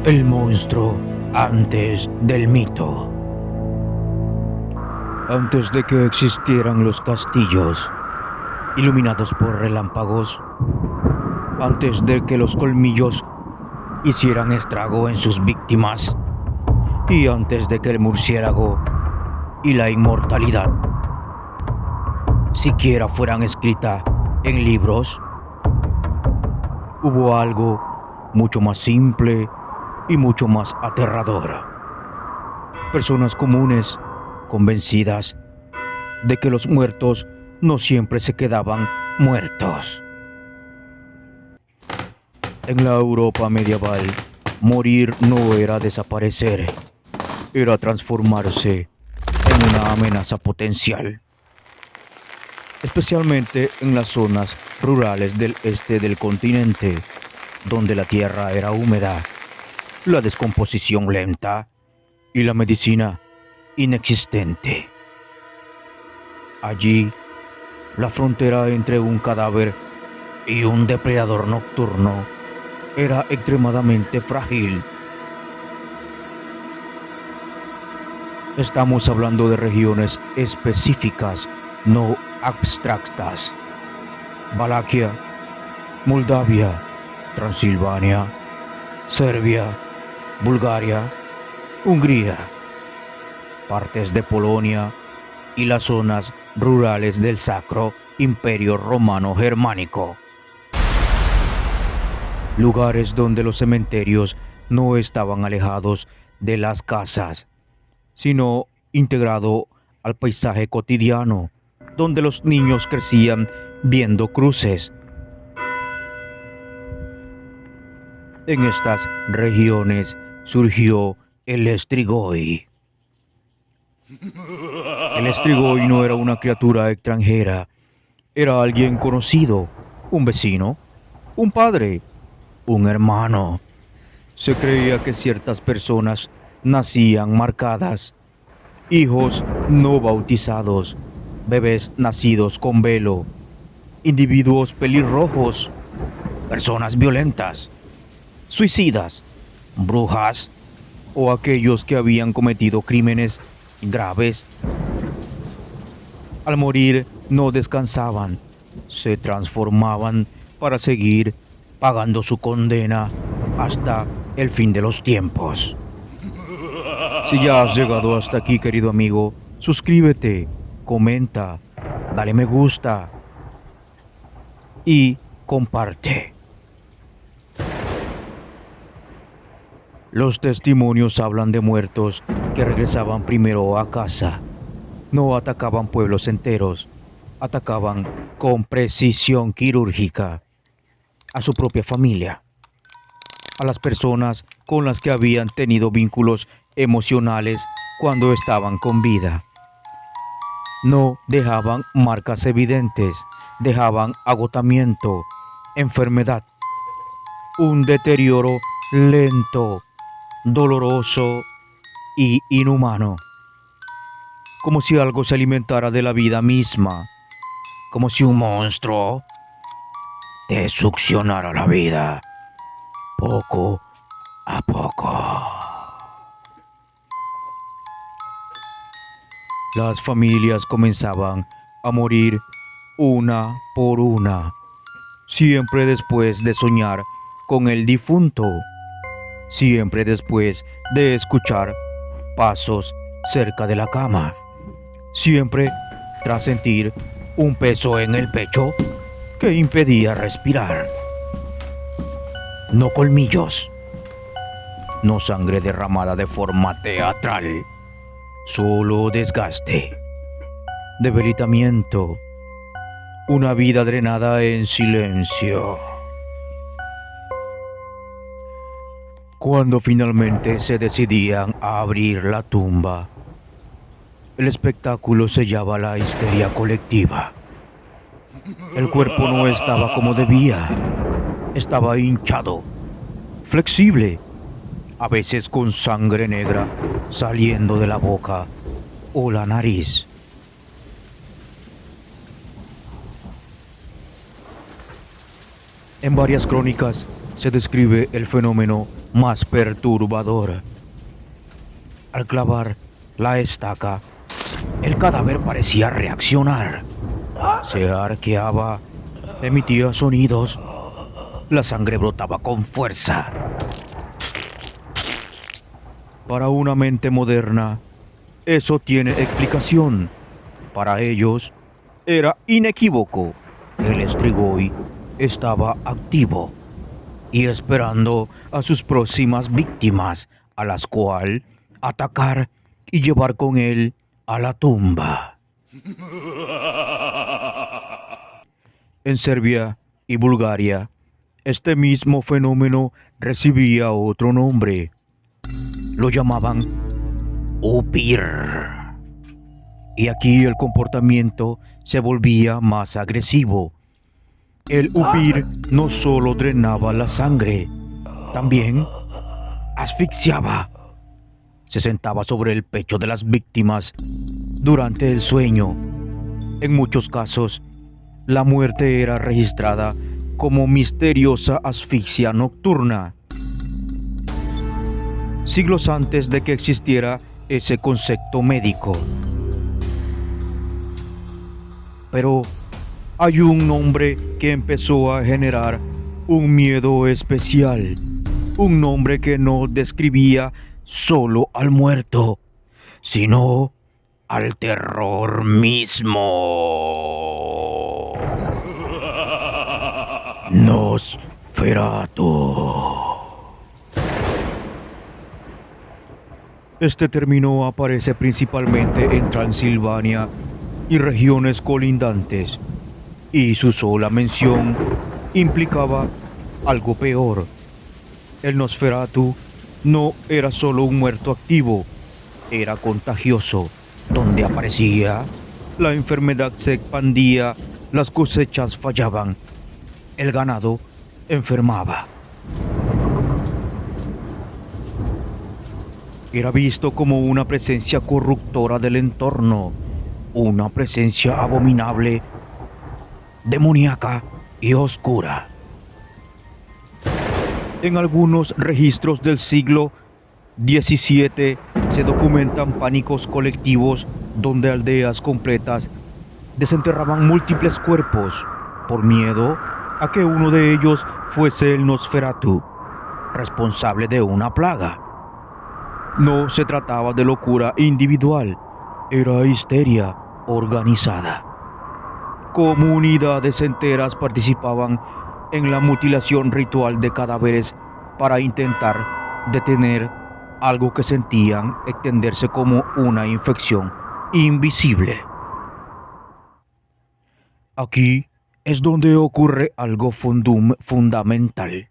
El monstruo antes del mito. Antes de que existieran los castillos, iluminados por relámpagos, antes de que los colmillos hicieran estrago en sus víctimas, y antes de que el murciélago y la inmortalidad siquiera fueran escritas en libros, hubo algo mucho más simple y mucho más aterrador. Personas comunes convencidas de que los muertos no siempre se quedaban muertos. En la Europa medieval, morir no era desaparecer, era transformarse en una amenaza potencial. Especialmente en las zonas rurales del este del continente, donde la tierra era húmeda, la descomposición lenta y la medicina inexistente. Allí, la frontera entre un cadáver y un depredador nocturno era extremadamente frágil. Estamos hablando de regiones específicas, no abstractas. Valaquia, Moldavia, Transilvania, Serbia, Bulgaria, Hungría, partes de Polonia y las zonas rurales del Sacro Imperio Romano Germánico. Lugares donde los cementerios no estaban alejados de las casas, sino integrado al paisaje cotidiano, donde los niños crecían viendo cruces. En estas regiones surgió el Strigoi. El Strigoi no era una criatura extranjera, era alguien conocido, un vecino, un padre, un hermano. Se creía que ciertas personas nacían marcadas, hijos no bautizados, bebés nacidos con velo, individuos pelirrojos, personas violentas, suicidas, brujas o aquellos que habían cometido crímenes graves. Al morir no descansaban, se transformaban para seguir pagando su condena hasta el fin de los tiempos. Si ya has llegado hasta aquí, querido amigo, suscríbete, comenta, dale me gusta y comparte. Los testimonios hablan de muertos que regresaban primero a casa. No atacaban pueblos enteros, atacaban con precisión quirúrgica a su propia familia, a las personas con las que habían tenido vínculos emocionales cuando estaban con vida. No dejaban marcas evidentes, dejaban agotamiento, enfermedad, un deterioro lento, doloroso y inhumano, como si algo se alimentara de la vida misma, como si un monstruo te succionara la vida poco a poco. Las familias comenzaban a morir una por una, siempre después de soñar con el difunto, siempre después de escuchar pasos cerca de la cama, siempre tras sentir un peso en el pecho que impedía respirar. No colmillos, no sangre derramada de forma teatral, solo desgaste, debilitamiento, una vida drenada en silencio. Cuando finalmente se decidían a abrir la tumba, el espectáculo sellaba la histeria colectiva. El cuerpo no estaba como debía, estaba hinchado, flexible, a veces con sangre negra saliendo de la boca o la nariz. En varias crónicas se describe el fenómeno más perturbador. Al clavar la estaca, el cadáver parecía reaccionar. Se arqueaba, emitía sonidos, la sangre brotaba con fuerza. Para una mente moderna, eso tiene explicación. Para ellos, era inequívoco. El Strigoi estaba activo y esperando a sus próximas víctimas, a las cuales atacar y llevar con él a la tumba. En Serbia y Bulgaria, este mismo fenómeno recibía otro nombre. Lo llamaban upir. Y aquí el comportamiento se volvía más agresivo. El upir no solo drenaba la sangre, también asfixiaba. Se sentaba sobre el pecho de las víctimas durante el sueño. En muchos casos, la muerte era registrada como misteriosa asfixia nocturna. Siglos antes de que existiera ese concepto médico. Pero hay un nombre que empezó a generar un miedo especial. Un nombre que no describía solo al muerto, sino al terror mismo. Nosferatu. Este término aparece principalmente en Transilvania y regiones colindantes, y su sola mención implicaba algo peor. El Nosferatu no era solo un muerto activo, era contagioso. Donde aparecía, la enfermedad se expandía, las cosechas fallaban, el ganado enfermaba. Era visto como una presencia corruptora del entorno, una presencia abominable, demoníaca y oscura. En algunos registros del siglo XVII se documentan pánicos colectivos donde aldeas completas desenterraban múltiples cuerpos por miedo a que uno de ellos fuese el Nosferatu, responsable de una plaga. No se trataba de locura individual, era histeria organizada. Comunidades enteras participaban en la mutilación ritual de cadáveres para intentar detener algo que sentían extenderse como una infección invisible. Aquí es donde ocurre algo fundamental,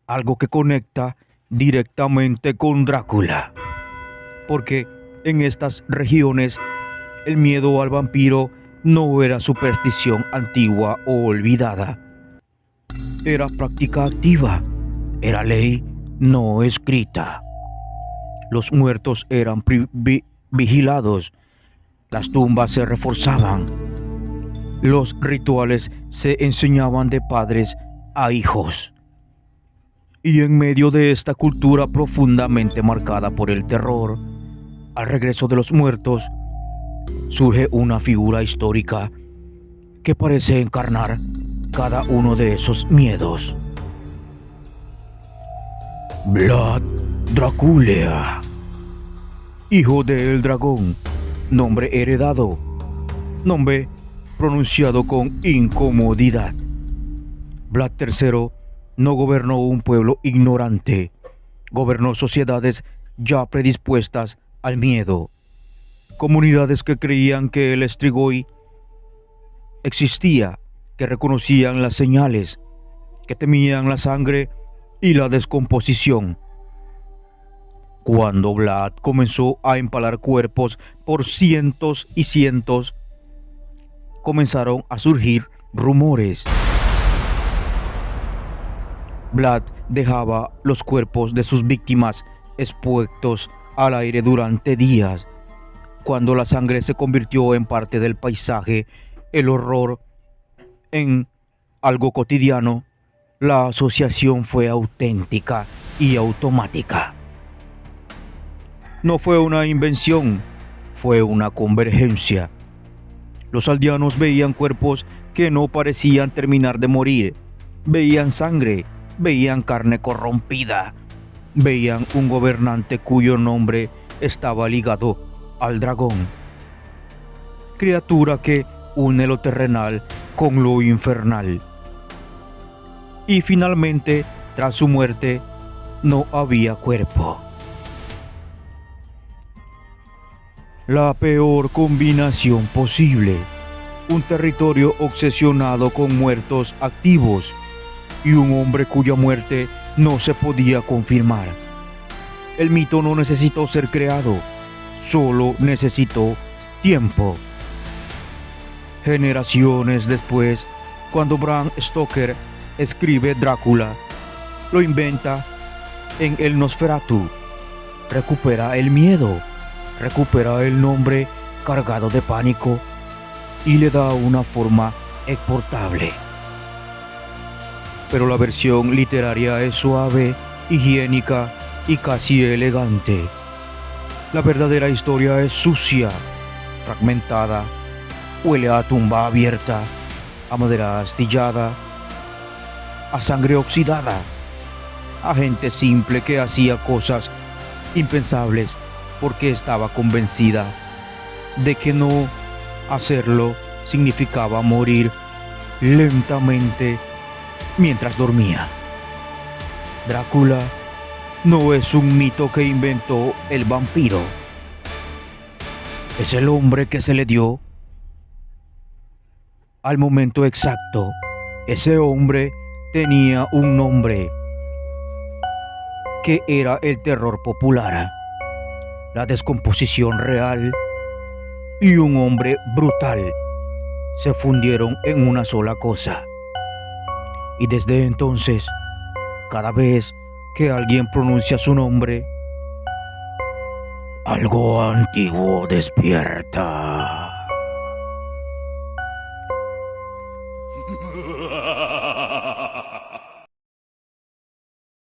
algo que conecta directamente con Drácula, porque en estas regiones el miedo al vampiro no era superstición antigua o olvidada, era práctica activa, era ley no escrita. Los muertos eran vigilados, las tumbas se reforzaban, los rituales se enseñaban de padres a hijos. Y en medio de esta cultura profundamente marcada por el terror, al regreso de los muertos, surge una figura histórica que parece encarnar cada uno de esos miedos. Vlad Dracula, hijo del dragón, nombre heredado, nombre pronunciado con incomodidad. Vlad III no gobernó un pueblo ignorante, gobernó sociedades ya predispuestas al miedo, comunidades que creían que el Strigoi existía, que reconocían las señales, que temían la sangre y la descomposición. Cuando Vlad comenzó a empalar cuerpos por cientos y cientos, comenzaron a surgir rumores. Vlad dejaba los cuerpos de sus víctimas expuestos al aire durante días. Cuando la sangre se convirtió en parte del paisaje, el horror en algo cotidiano, La asociación fue auténtica y automática. No fue una invención, fue una convergencia. Los aldeanos veían cuerpos que no parecían terminar de morir, veían sangre, veían carne corrompida, veían un gobernante cuyo nombre estaba ligado al dragón, criatura que une lo terrenal con lo infernal. Y finalmente, tras su muerte, no había cuerpo. La peor combinación posible. Un territorio obsesionado con muertos activos y un hombre cuya muerte no se podía confirmar. El mito no necesitó ser creado, solo necesitó tiempo. Generaciones después, cuando Bram Stoker escribe Drácula, lo inventa en el Nosferatu, recupera el miedo, recupera el nombre cargado de pánico y le da una forma exportable. Pero la versión literaria es suave, higiénica y casi elegante. La verdadera historia es sucia, fragmentada, huele a tumba abierta, a madera astillada, a sangre oxidada, a gente simple que hacía cosas impensables porque estaba convencida de que no hacerlo significaba morir lentamente mientras dormía. Drácula no es un mito que inventó el vampiro. Es el hombre que se le dio al momento exacto. Ese hombre tenía un nombre que era el terror popular, la descomposición real y un hombre brutal se fundieron en una sola cosa. Y desde entonces, cada vez que alguien pronuncia su nombre, algo antiguo despierta.